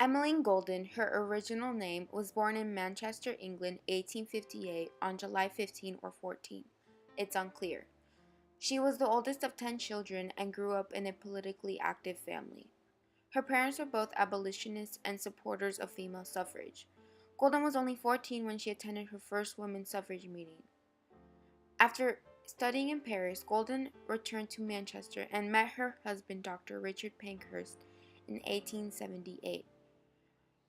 Emmeline Golden, her original name, was born in Manchester, England, 1858 on July 15 or 14. It's unclear. She was the oldest of 10 children and grew up in a politically active family. Her parents were both abolitionists and supporters of female suffrage. Golden was only 14 when she attended her first women's suffrage meeting. After studying in Paris, Golden returned to Manchester and met her husband, Dr. Richard Pankhurst, in 1878.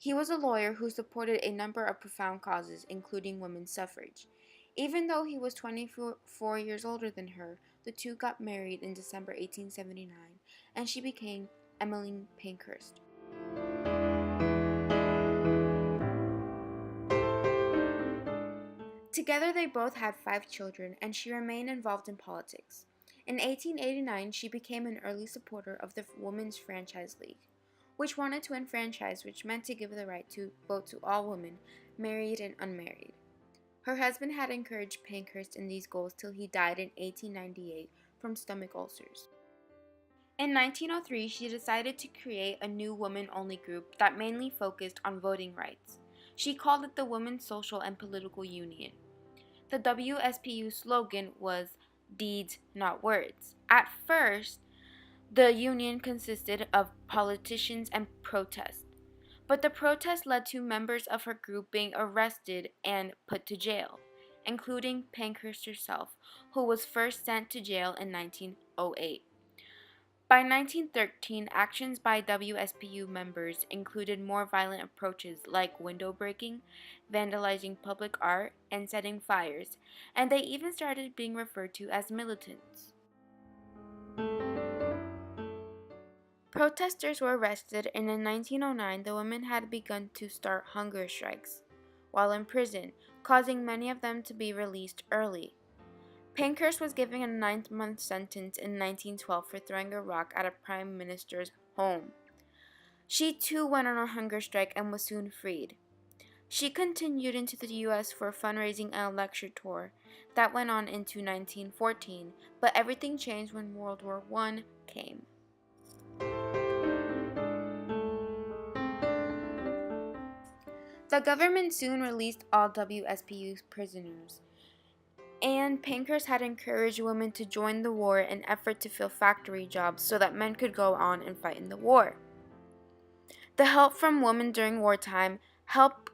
He was a lawyer who supported a number of profound causes, including women's suffrage. Even though he was 24 years older than her, the two got married in December 1879, and she became Emmeline Pankhurst. Together they both had 5 children, and she remained involved in politics. In 1889, she became an early supporter of the Women's Franchise League, which wanted to enfranchise, which meant to give the right to vote to all women, married and unmarried. Her husband had encouraged Pankhurst in these goals till he died in 1898 from stomach ulcers. In 1903, she decided to create a new women-only group that mainly focused on voting rights. She called it the Women's Social and Political Union. The WSPU slogan was "Deeds, Not Words." At first, the union consisted of politicians and protests, but the protest led to members of her group being arrested and put to jail, including Pankhurst herself, who was first sent to jail in 1908. By 1913, actions by WSPU members included more violent approaches like window breaking, vandalizing public art, and setting fires, and they even started being referred to as militants. Protesters were arrested, and in 1909 the women had begun to start hunger strikes while in prison, causing many of them to be released early. Pankhurst was given a 9-month sentence in 1912 for throwing a rock at a prime minister's home. She too went on a hunger strike and was soon freed. She continued into the U.S. for fundraising and a lecture tour that went on into 1914, but everything changed when World War I came. The government soon released all WSPU prisoners, and Pankhurst had encouraged women to join the war in an effort to fill factory jobs so that men could go on and fight in the war. The help from women during wartime helped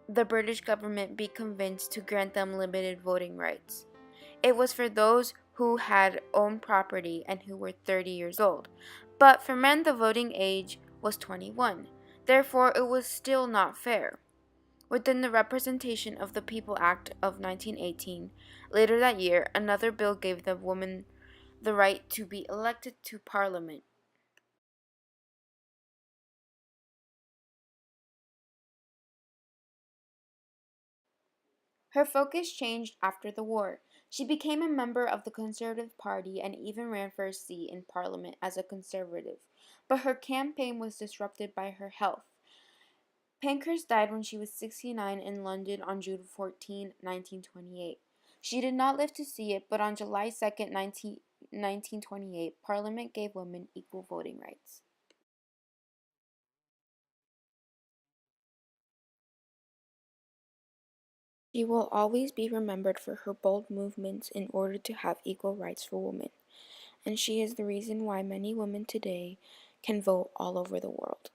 the British government be convinced to grant them limited voting rights. It was for those who had owned property and who were 30 years old, but for men the voting age was 21. Therefore, it was still not fair. Within the Representation of the People Act of 1918, later that year, another bill gave the woman the right to be elected to Parliament. Her focus changed after the war. She became a member of the Conservative Party and even ran for a seat in Parliament as a Conservative, but her campaign was disrupted by her health. Pankhurst died when she was 69 in London on June 14, 1928. She did not live to see it, but on July 2, 1928, Parliament gave women equal voting rights. She will always be remembered for her bold movements in order to have equal rights for women, and she is the reason why many women today can vote all over the world.